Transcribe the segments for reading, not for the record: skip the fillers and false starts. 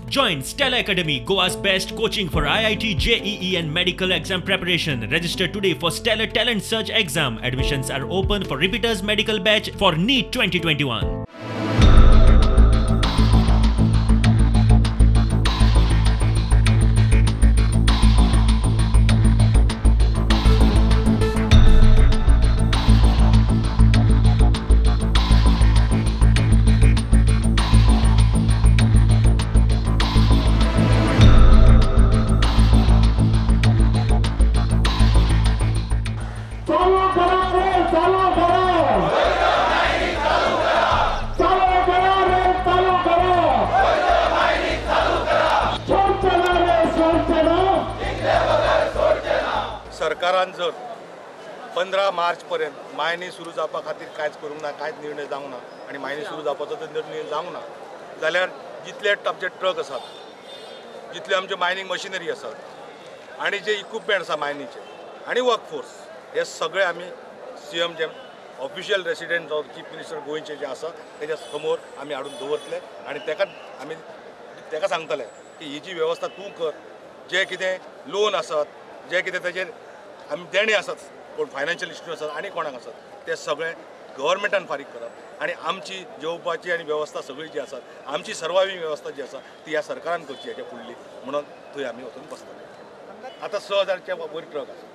Join Stella Academy, Goa's best coaching for IIT, JEE and medical exam preparation. Register today for Stellar Talent Search exam. Admissions are open for repeaters medical batch for NEET 2021. सरकारान जर 15 मार्च पर्यंत मायनी सुरू जावपा खातीर कांयच करूंक ना, कांयच निर्णय जावंक ना आनी मायनी सुरू जावपाचो जर निर्णय जावंक ना जाल्यार जितले आमचे ट्रक आसात, जितले आमचे मायनींग मशिनरी आसात आनी जे इक्विपमेंट आसा मायनीचे आनी वर्कफोर्स हे सगळे आमी CM जे ऑफिशियल रेसिडेंट जावं चीफ मिनिस्टर गोंयचे जे आसा तेज्या समोर आमी हाडून दवरतले आनी तेका सांगतले की ही जी वेवस्था तूं कर, जे कितें लोन आसत, जे कितें तेजेर आमी देणे आसात, कोण फायनान्शियल इश्यू आसात आनी कोणाक आसात ते सगळे गव्हर्मेंटान फारीक करप आनी आमची जेवपाची आनी वेवस्था सगळी जी आसा, आमची सर्वायवींग वेवस्था जी आसा ती ह्या सरकारान करची हेच्या फुडली म्हणून थंय आमी वचून बसतले. आतां 6000च्या वयर ट्रक आसा,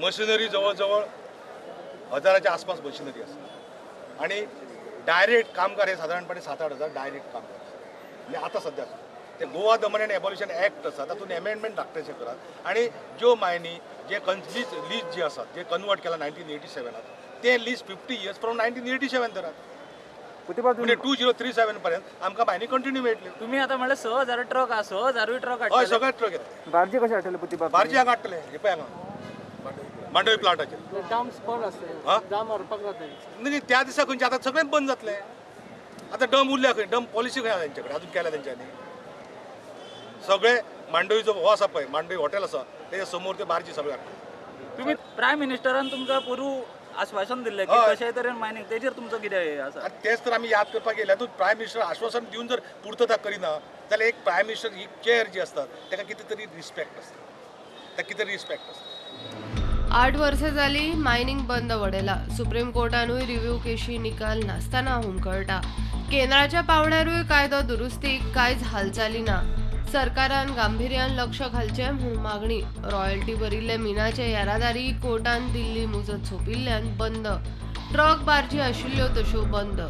मशिनरी जवळ जवळ 1000च्या आसपास मशिनरी आसा आनी डायरेक्ट कामगार हे सादारणपणे 7-8 हजार डायरेक्ट कामगार आसा. म्हणजे आतां सद्याक ते गोवा दमन एंड एबॉल्युशन एक्ट आसा तातूंत एमेंडमेंट धाकटेशें करात आनी ज्यो मायनी जे लीज जी आसात जे कन्वर्ट केला 1987 ते लीज 50 इयर्स फ्रॉम 1987 धरात म्हणजे 2037 पर्यंत आमकां मायनी कंटिन्यू मेळटल्यो. तुम्ही आता म्हणले 6000 ट्रक आहा, 6000 ट्रक हाडटले. हय, सगळे ट्रक येतात. बार्जी कशें हाडटले पुती बार्जी हांगा हाडटले, हे पळय हांगा मांडवी प्लांटाचेर. जाम स्पॉट आसतले, जाम मारपाक जातले. म्हणजे त्या दिसा खंयचे आतां सगळें बंद जातलें. आतां डम उरल्या खंय, डम पॉलिसी खंय तेंचे कडेन अजून केल्या तेंच्यांनी. सगळे मांडवीचो हो आसा पळय, मांडवी हॉटेल आसा तेच्या समोर ते बार्जी सगळे हाडटले. तुम्ही प्रायम मिनिस्टरान तुमकां पूर्व आश्वासन दिल्लें की हय. कशे तरेन मायनींग तेजेर तुमचो कितें हे आसा? आणि तेच तर आम्ही याद करपाक गेले. तूं प्रायम मिनिस्टर आश्वासन दिवन जर पूर्तता करिना जाल्यार एक प्रायम मिनिस्टर ही चेअर जी असतात ताका कितें तरी रिस्पेक्ट आसता, ताका कितें रिस्पेक्ट आसता. 8 वर्सां जाली मायनींग बंद वडयला. सुप्रीम कोर्टानूय रिव्ह्यू केशी निकाल नासतना हुमकळटा. केंद्राच्या पावण्यारूय कायदो दुरुस्तीक कांयच हालचाली ना. सरकारान गांभीर्यान लक्ष घालचें म्हूण मागणी. रॉयल्टी भरिल्ले मिनाचे येरादारी कोर्टान दिल्ली मुजत सोंपिल्ल्यान बंद. ट्रक बार्जी आशिल्ल्यो तश्यो बंद.